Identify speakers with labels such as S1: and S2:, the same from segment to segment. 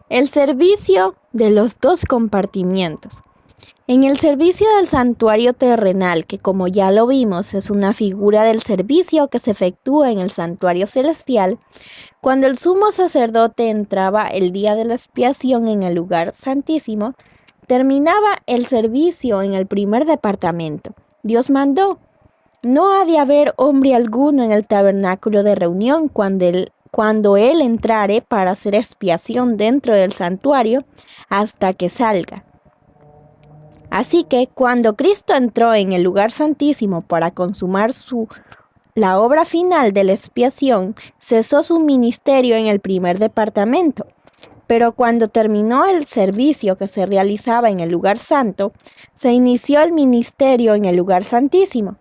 S1: El servicio de los dos compartimientos. En el servicio del santuario terrenal, que como ya lo vimos es una figura del servicio que se efectúa en el santuario celestial, cuando el sumo sacerdote entraba el día de la expiación en el lugar santísimo, terminaba el servicio en el primer departamento. Dios mandó: no ha de haber hombre alguno en el tabernáculo de reunión cuando él entrare para hacer expiación dentro del santuario hasta que salga. Así que cuando Cristo entró en el lugar santísimo para consumar la obra final de la expiación, cesó su ministerio en el primer departamento. Pero cuando terminó el servicio que se realizaba en el lugar santo, se inició el ministerio en el lugar santísimo.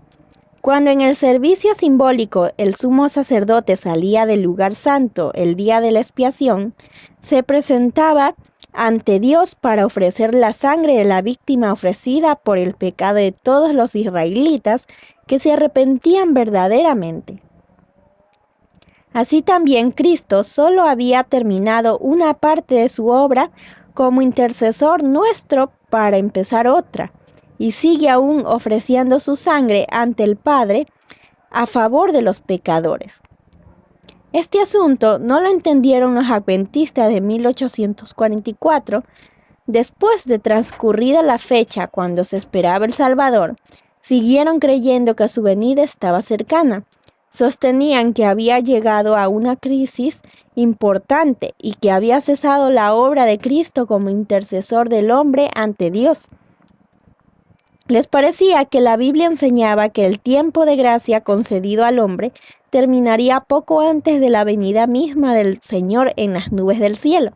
S1: Cuando en el servicio simbólico el sumo sacerdote salía del lugar santo el día de la expiación, se presentaba ante Dios para ofrecer la sangre de la víctima ofrecida por el pecado de todos los israelitas que se arrepentían verdaderamente. Así también Cristo solo había terminado una parte de su obra como intercesor nuestro para empezar otra, y sigue aún ofreciendo su sangre ante el Padre a favor de los pecadores. Este asunto no lo entendieron los adventistas de 1844. Después de transcurrida la fecha cuando se esperaba el Salvador, siguieron creyendo que su venida estaba cercana. Sostenían que había llegado a una crisis importante y que había cesado la obra de Cristo como intercesor del hombre ante Dios. Les parecía que la Biblia enseñaba que el tiempo de gracia concedido al hombre terminaría poco antes de la venida misma del Señor en las nubes del cielo.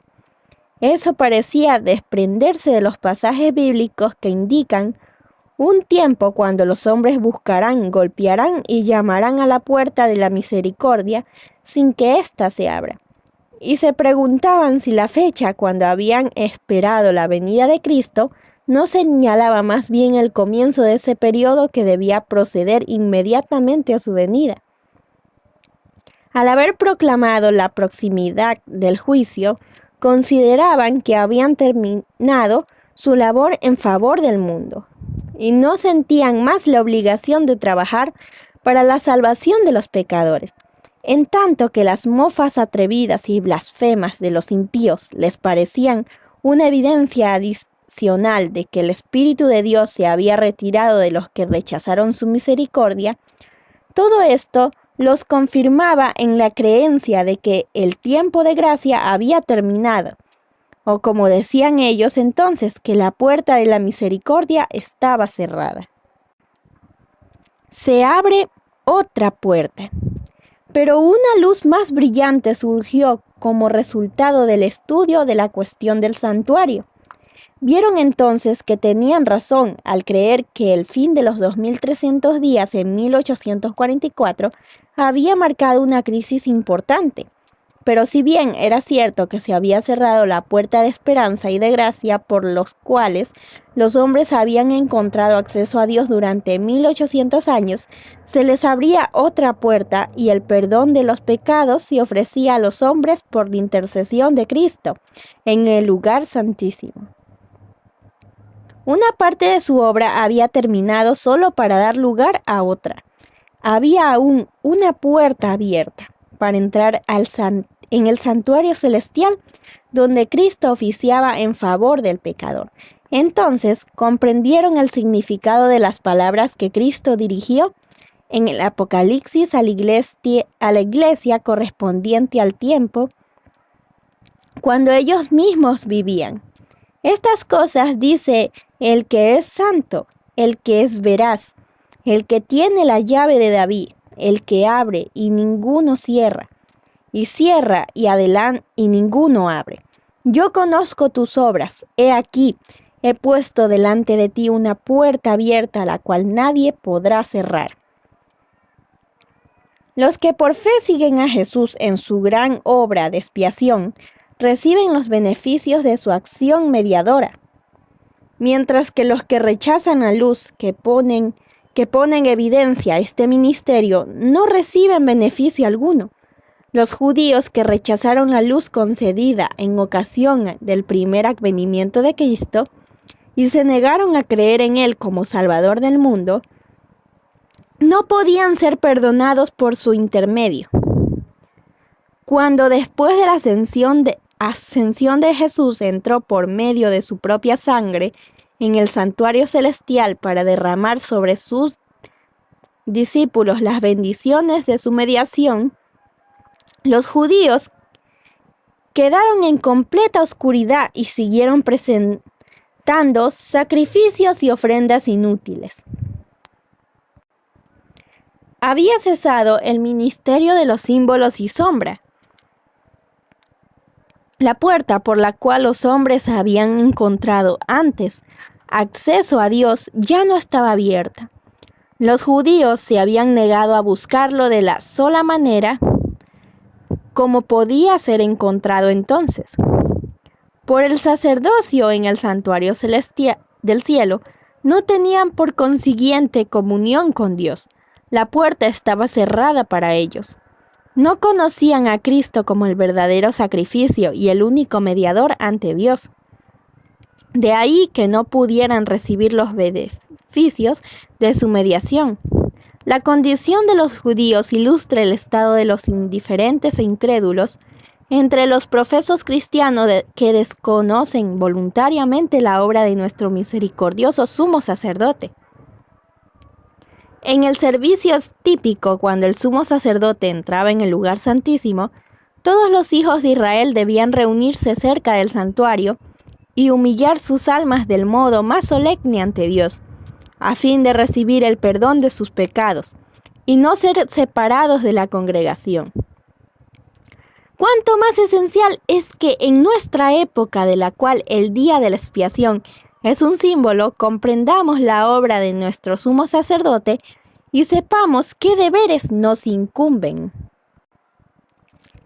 S1: Eso parecía desprenderse de los pasajes bíblicos que indican un tiempo cuando los hombres buscarán, golpearán y llamarán a la puerta de la misericordia sin que ésta se abra. Y se preguntaban si la fecha cuando habían esperado la venida de Cristo no señalaba más bien el comienzo de ese periodo que debía proceder inmediatamente a su venida. Al haber proclamado la proximidad del juicio, consideraban que habían terminado su labor en favor del mundo y no sentían más la obligación de trabajar para la salvación de los pecadores. En tanto que las mofas atrevidas y blasfemas de los impíos les parecían una evidencia adicional de que el Espíritu de Dios se había retirado de los que rechazaron su misericordia, todo esto los confirmaba en la creencia de que el tiempo de gracia había terminado, o como decían ellos entonces, que la puerta de la misericordia estaba cerrada. Se abre otra puerta, pero una luz más brillante surgió como resultado del estudio de la cuestión del santuario. Vieron entonces que tenían razón al creer que el fin de los 2300 días en 1844 había marcado una crisis importante. Pero si bien era cierto que se había cerrado la puerta de esperanza y de gracia por los cuales los hombres habían encontrado acceso a Dios durante 1800 años, se les abría otra puerta y el perdón de los pecados se ofrecía a los hombres por la intercesión de Cristo en el lugar santísimo. Una parte de su obra había terminado solo para dar lugar a otra. Había aún una puerta abierta para entrar en el santuario celestial donde Cristo oficiaba en favor del pecador. Entonces comprendieron el significado de las palabras que Cristo dirigió en el Apocalipsis a la iglesia correspondiente al tiempo cuando ellos mismos vivían. Estas cosas dice el que es santo, el que es veraz, el que tiene la llave de David, el que abre y ninguno cierra, y cierra y adelante y ninguno abre. Yo conozco tus obras, he aquí, he puesto delante de ti una puerta abierta a la cual nadie podrá cerrar. Los que por fe siguen a Jesús en su gran obra de expiación, reciben los beneficios de su acción mediadora, mientras que los que rechazan la luz que ponen en evidencia este ministerio no reciben beneficio alguno. Los judíos que rechazaron la luz concedida en ocasión del primer advenimiento de Cristo y se negaron a creer en Él como Salvador del mundo, no podían ser perdonados por su intermedio. Cuando después de la ascensión de Jesús entró por medio de su propia sangre en el santuario celestial para derramar sobre sus discípulos las bendiciones de su mediación, los judíos quedaron en completa oscuridad y siguieron presentando sacrificios y ofrendas inútiles. Había cesado el ministerio de los símbolos y sombra. La puerta por la cual los hombres habían encontrado antes acceso a Dios ya no estaba abierta. Los judíos se habían negado a buscarlo de la sola manera como podía ser encontrado entonces. Por el sacerdocio en el santuario celestial del cielo, no tenían por consiguiente comunión con Dios. La puerta estaba cerrada para ellos. No conocían a Cristo como el verdadero sacrificio y el único mediador ante Dios. De ahí que no pudieran recibir los beneficios de su mediación. La condición de los judíos ilustra el estado de los indiferentes e incrédulos entre los profesos cristianos que desconocen voluntariamente la obra de nuestro misericordioso sumo sacerdote. En el servicio típico, cuando el sumo sacerdote entraba en el lugar santísimo, todos los hijos de Israel debían reunirse cerca del santuario y humillar sus almas del modo más solemne ante Dios, a fin de recibir el perdón de sus pecados y no ser separados de la congregación. Cuánto más esencial es que en nuestra época, de la cual el día de la expiación es un símbolo, comprendamos la obra de nuestro sumo sacerdote y sepamos qué deberes nos incumben.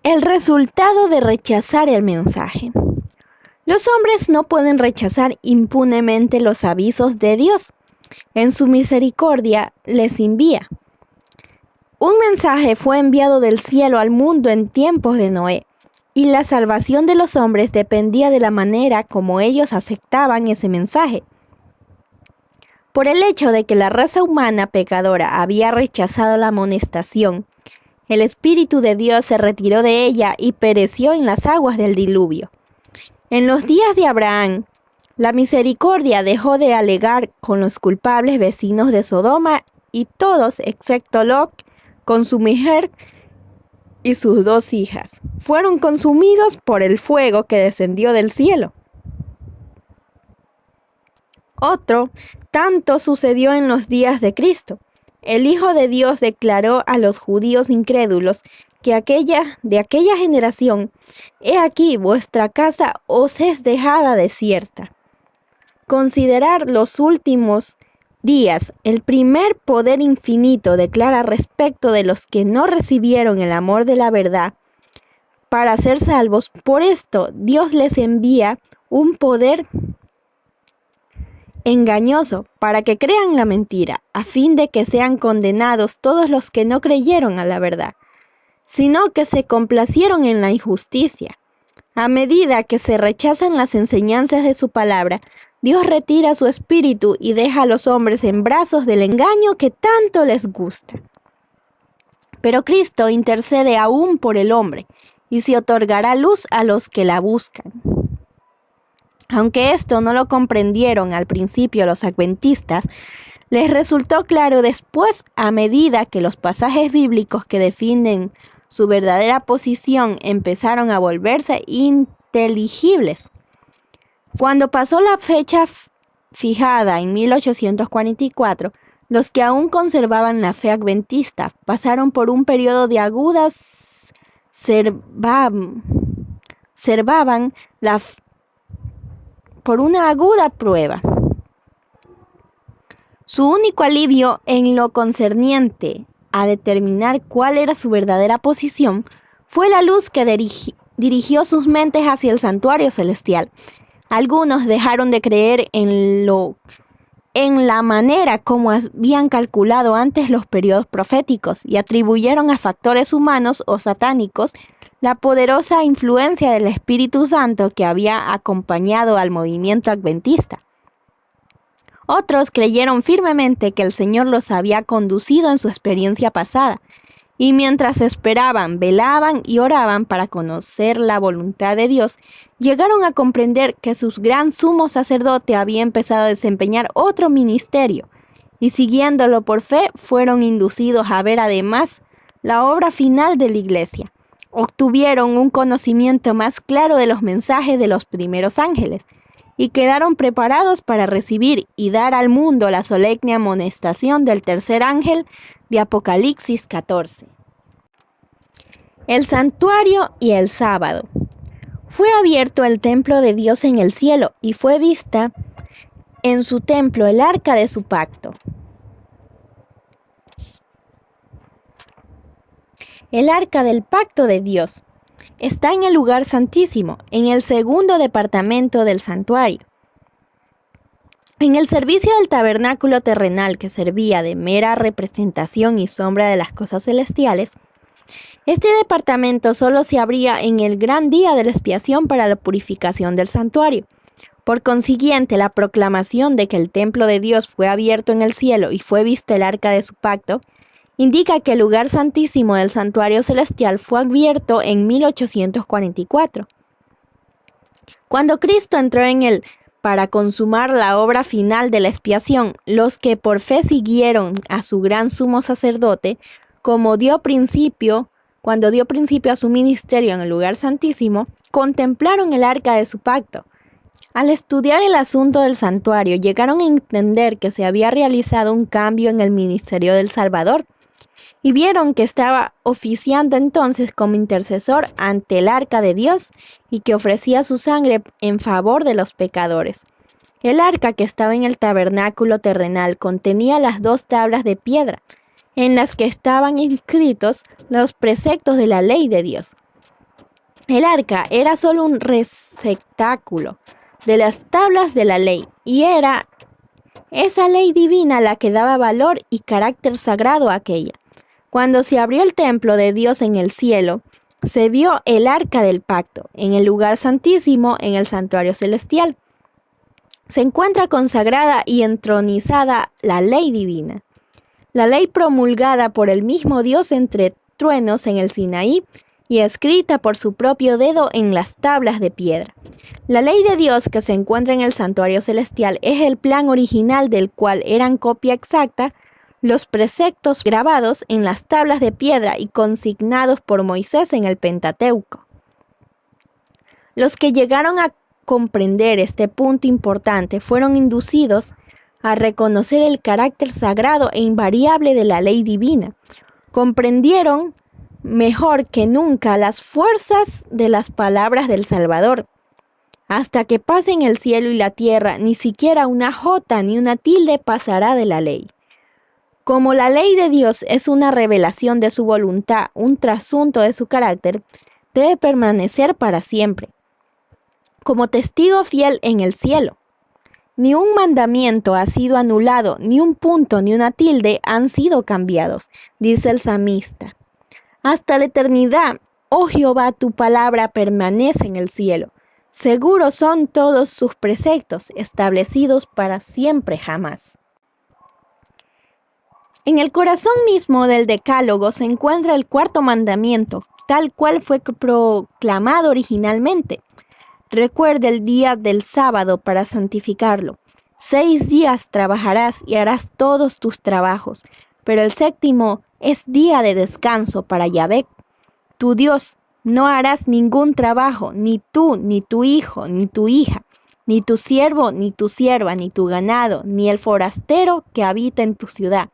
S1: El resultado de rechazar el mensaje. Los hombres no pueden rechazar impunemente los avisos de Dios. En su misericordia les envía. Un mensaje fue enviado del cielo al mundo en tiempos de Noé, y la salvación de los hombres dependía de la manera como ellos aceptaban ese mensaje. Por el hecho de que la raza humana pecadora había rechazado la amonestación, el Espíritu de Dios se retiró de ella y pereció en las aguas del diluvio. En los días de Abraham, la misericordia dejó de alegar con los culpables vecinos de Sodoma y todos, excepto Lot, con su mujer y sus 2 hijas, fueron consumidos por el fuego que descendió del cielo. Otro tanto sucedió en los días de Cristo. El Hijo de Dios declaró a los judíos incrédulos que de aquella generación, he aquí vuestra casa os es dejada desierta. Considerar los últimos días, el primer poder infinito declara respecto de los que no recibieron el amor de la verdad para ser salvos. Por esto, Dios les envía un poder engañoso para que crean la mentira, a fin de que sean condenados todos los que no creyeron a la verdad, sino que se complacieron en la injusticia. A medida que se rechazan las enseñanzas de su palabra, Dios retira su espíritu y deja a los hombres en brazos del engaño que tanto les gusta. Pero Cristo intercede aún por el hombre y se otorgará luz a los que la buscan. Aunque esto no lo comprendieron al principio los adventistas, les resultó claro después a medida que los pasajes bíblicos que definen su verdadera posición empezaron a volverse inteligibles. Cuando pasó la fecha fijada en 1844, los que aún conservaban la fe adventista pasaron por un periodo de agudas por una aguda prueba. Su único alivio en lo concerniente a determinar cuál era su verdadera posición fue la luz que dirigió sus mentes hacia el santuario celestial. Algunos dejaron de creer en en la manera como habían calculado antes los periodos proféticos y atribuyeron a factores humanos o satánicos la poderosa influencia del Espíritu Santo que había acompañado al movimiento adventista. Otros creyeron firmemente que el Señor los había conducido en su experiencia pasada, y mientras esperaban, velaban y oraban para conocer la voluntad de Dios, llegaron a comprender que su gran sumo sacerdote había empezado a desempeñar otro ministerio, y siguiéndolo por fe, fueron inducidos a ver además la obra final de la iglesia. Obtuvieron un conocimiento más claro de los mensajes de los primeros ángeles, y quedaron preparados para recibir y dar al mundo la solemne amonestación del tercer ángel de Apocalipsis 14. El santuario y el sábado. Fue abierto el templo de Dios en el cielo y fue vista en su templo el arca de su pacto. El arca del pacto de Dios está en el lugar santísimo, en el segundo departamento del santuario. En el servicio del tabernáculo terrenal, que servía de mera representación y sombra de las cosas celestiales, este departamento solo se abría en el gran día de la expiación para la purificación del santuario. Por consiguiente, la proclamación de que el templo de Dios fue abierto en el cielo y fue vista el arca de su pacto, indica que el lugar santísimo del santuario celestial fue abierto en 1844. Cuando Cristo entró en él para consumar la obra final de la expiación, los que por fe siguieron a su gran sumo sacerdote, cuando dio principio a su ministerio en el lugar santísimo, contemplaron el arca de su pacto. Al estudiar el asunto del santuario, llegaron a entender que se había realizado un cambio en el ministerio del Salvador, y vieron que estaba oficiando entonces como intercesor ante el arca de Dios y que ofrecía su sangre en favor de los pecadores. El arca que estaba en el tabernáculo terrenal contenía las 2 tablas de piedra, en las que estaban inscritos los preceptos de la ley de Dios. El arca era solo un receptáculo de las tablas de la ley, y era esa ley divina la que daba valor y carácter sagrado a aquella. Cuando se abrió el templo de Dios en el cielo, se vio el arca del pacto en el lugar santísimo en el santuario celestial. Se encuentra consagrada y entronizada la ley divina, la ley promulgada por el mismo Dios entre truenos en el Sinaí y escrita por su propio dedo en las tablas de piedra. La ley de Dios que se encuentra en el santuario celestial es el plan original del cual eran copia exacta los preceptos grabados en las tablas de piedra y consignados por Moisés en el Pentateuco. Los que llegaron a comprender este punto importante fueron inducidos a reconocer el carácter sagrado e invariable de la ley divina. Comprendieron mejor que nunca las fuerzas de las palabras del Salvador. Hasta que pasen el cielo y la tierra, ni siquiera una jota ni una tilde pasará de la ley. Como la ley de Dios es una revelación de su voluntad, un trasunto de su carácter, debe permanecer para siempre, como testigo fiel en el cielo. Ni un mandamiento ha sido anulado, ni un punto ni una tilde han sido cambiados, dice el salmista. Hasta la eternidad, oh Jehová, tu palabra permanece en el cielo. Seguros son todos sus preceptos, establecidos para siempre jamás. En el corazón mismo del Decálogo se encuentra el 4.º mandamiento, tal cual fue proclamado originalmente. Recuerda el día del sábado para santificarlo. 6 días trabajarás y harás todos tus trabajos, pero el 7º es día de descanso para Yahvé, tu Dios. No harás ningún trabajo, ni tú, ni tu hijo, ni tu hija, ni tu siervo, ni tu sierva, ni tu ganado, ni el forastero que habita en tu ciudad.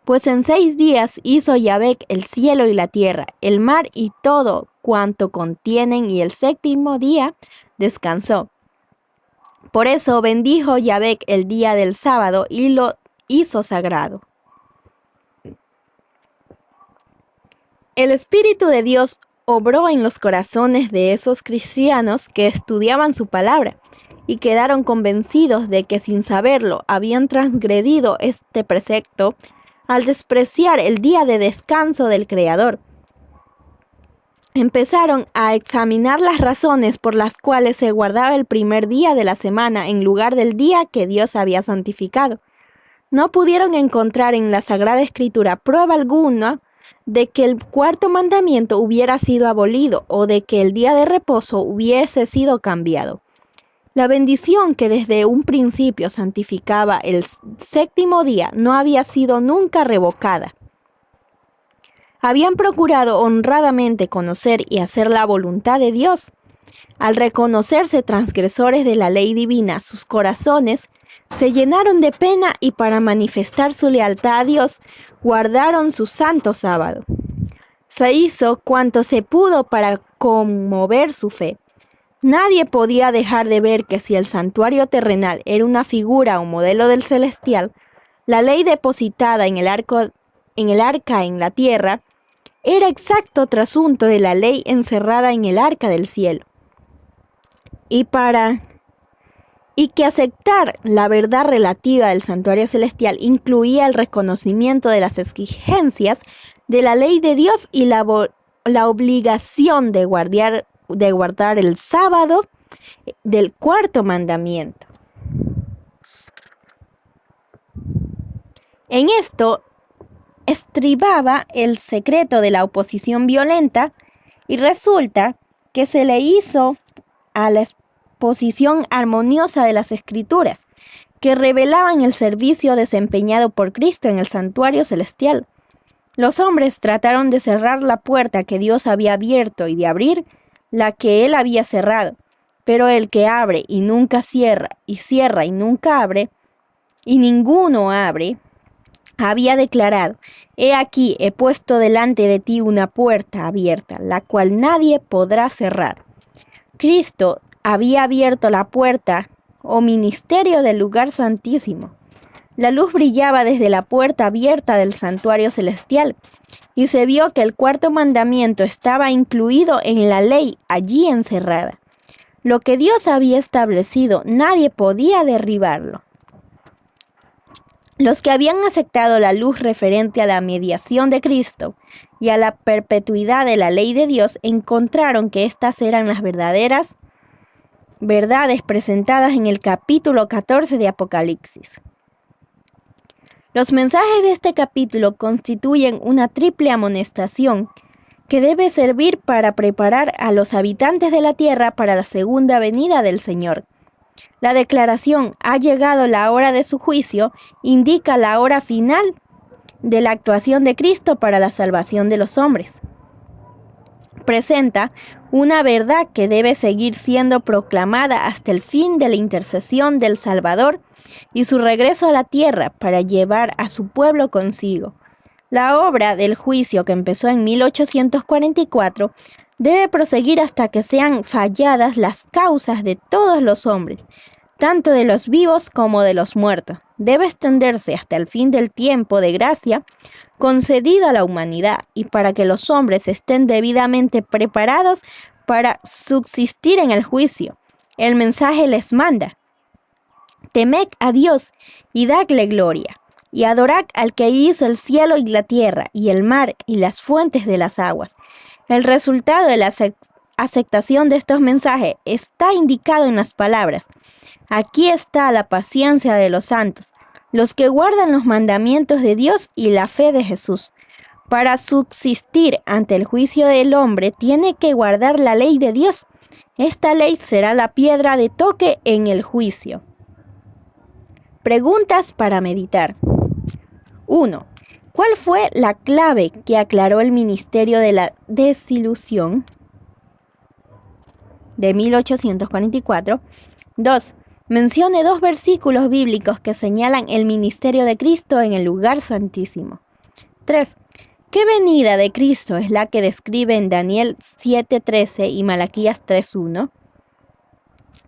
S1: Pues en 6 días hizo Yahvé el cielo y la tierra, el mar y todo cuanto contienen, y el 7º día descansó. Por eso bendijo Yahvé el día del sábado y lo hizo sagrado. El Espíritu de Dios obró en los corazones de esos cristianos que estudiaban su palabra y quedaron convencidos de que sin saberlo habían transgredido este precepto al despreciar el día de descanso del Creador. Empezaron a examinar las razones por las cuales se guardaba el primer día de la semana en lugar del día que Dios había santificado. No pudieron encontrar en la Sagrada Escritura prueba alguna de que el cuarto mandamiento hubiera sido abolido o de que el día de reposo hubiese sido cambiado. La bendición que desde un principio santificaba el séptimo día no había sido nunca revocada. Habían procurado honradamente conocer y hacer la voluntad de Dios. Al reconocerse transgresores de la ley divina, sus corazones se llenaron de pena y para manifestar su lealtad a Dios, guardaron su santo sábado. Se hizo cuanto se pudo para conmover su fe. Nadie podía dejar de ver que si el santuario terrenal era una figura o modelo del celestial, la ley depositada en el arca en la tierra era exacto trasunto de la ley encerrada en el arca del cielo. Y que aceptar la verdad relativa del santuario celestial incluía el reconocimiento de las exigencias de la ley de Dios y la obligación de guardar el sábado del cuarto mandamiento. En esto estribaba el secreto de la oposición violenta y resulta que se le hizo a la exposición armoniosa de las Escrituras, que revelaban el servicio desempeñado por Cristo en el santuario celestial. Los hombres trataron de cerrar la puerta que Dios había abierto y de abrir la que Él había cerrado, pero el que abre y nunca cierra, y cierra y nunca abre, y ninguno abre, había declarado: «He aquí, he puesto delante de ti una puerta abierta, la cual nadie podrá cerrar». Cristo había abierto la puerta o ministerio del lugar santísimo. La luz brillaba desde la puerta abierta del santuario celestial, y se vio que el cuarto mandamiento estaba incluido en la ley allí encerrada. Lo que Dios había establecido, nadie podía derribarlo. Los que habían aceptado la luz referente a la mediación de Cristo y a la perpetuidad de la ley de Dios encontraron que estas eran las verdaderas verdades presentadas en el capítulo 14 de Apocalipsis. Los mensajes de este capítulo constituyen una triple amonestación que debe servir para preparar a los habitantes de la tierra para la segunda venida del Señor. La declaración «ha llegado la hora de su juicio» indica la hora final de la actuación de Cristo para la salvación de los hombres. Presenta una verdad que debe seguir siendo proclamada hasta el fin de la intercesión del Salvador y su regreso a la tierra para llevar a su pueblo consigo. La obra del juicio, que empezó en 1844, debe proseguir hasta que sean falladas las causas de todos los hombres, tanto de los vivos como de los muertos. Debe extenderse hasta el fin del tiempo de gracia concedido a la humanidad y para que los hombres estén debidamente preparados para subsistir en el juicio. El mensaje les manda: temed a Dios y dadle gloria, y adorad al que hizo el cielo y la tierra, y el mar y las fuentes de las aguas. El resultado de la aceptación de estos mensajes está indicado en las palabras: aquí está la paciencia de los santos, los que guardan los mandamientos de Dios y la fe de Jesús. Para subsistir ante el juicio del hombre, tiene que guardar la ley de Dios. Esta ley será la piedra de toque en el juicio. Preguntas para meditar. 1. ¿Cuál fue la clave que aclaró el ministerio de la desilusión de 1844? 2. Mencione 2 versículos bíblicos que señalan el ministerio de Cristo en el lugar santísimo. 3. ¿Qué venida de Cristo es la que describe en Daniel 7:13 y Malaquías 3:1?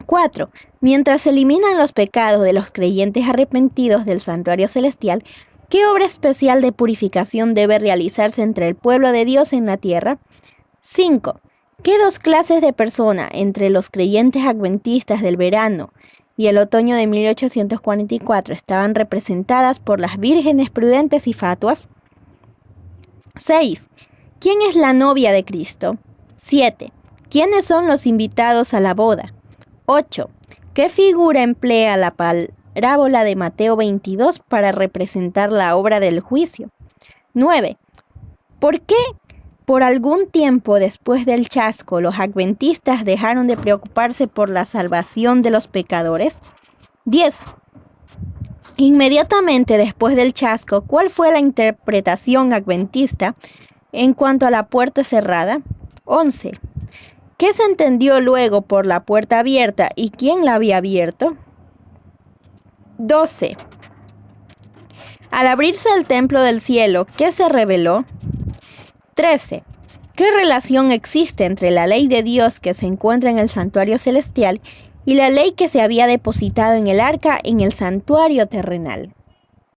S1: 4. Mientras se eliminan los pecados de los creyentes arrepentidos del santuario celestial, ¿qué obra especial de purificación debe realizarse entre el pueblo de Dios en la tierra? 5. ¿Qué dos clases de persona entre los creyentes adventistas del verano y el otoño de 1844 estaban representadas por las vírgenes prudentes y fatuas? 6. ¿Quién es la novia de Cristo? 7. ¿Quiénes son los invitados a la boda? 8. ¿Qué figura emplea la parábola de Mateo 22 para representar la obra del juicio? 9. ¿Por qué por algún tiempo después del chasco los adventistas dejaron de preocuparse por la salvación de los pecadores? 10. Inmediatamente después del chasco, ¿cuál fue la interpretación adventista en cuanto a la puerta cerrada? 11. ¿Qué se entendió luego por la puerta abierta y quién la había abierto? 12. Al abrirse el templo del cielo, ¿qué se reveló? 13. ¿Qué relación existe entre la ley de Dios que se encuentra en el santuario celestial y la ley que se había depositado en el arca en el santuario terrenal?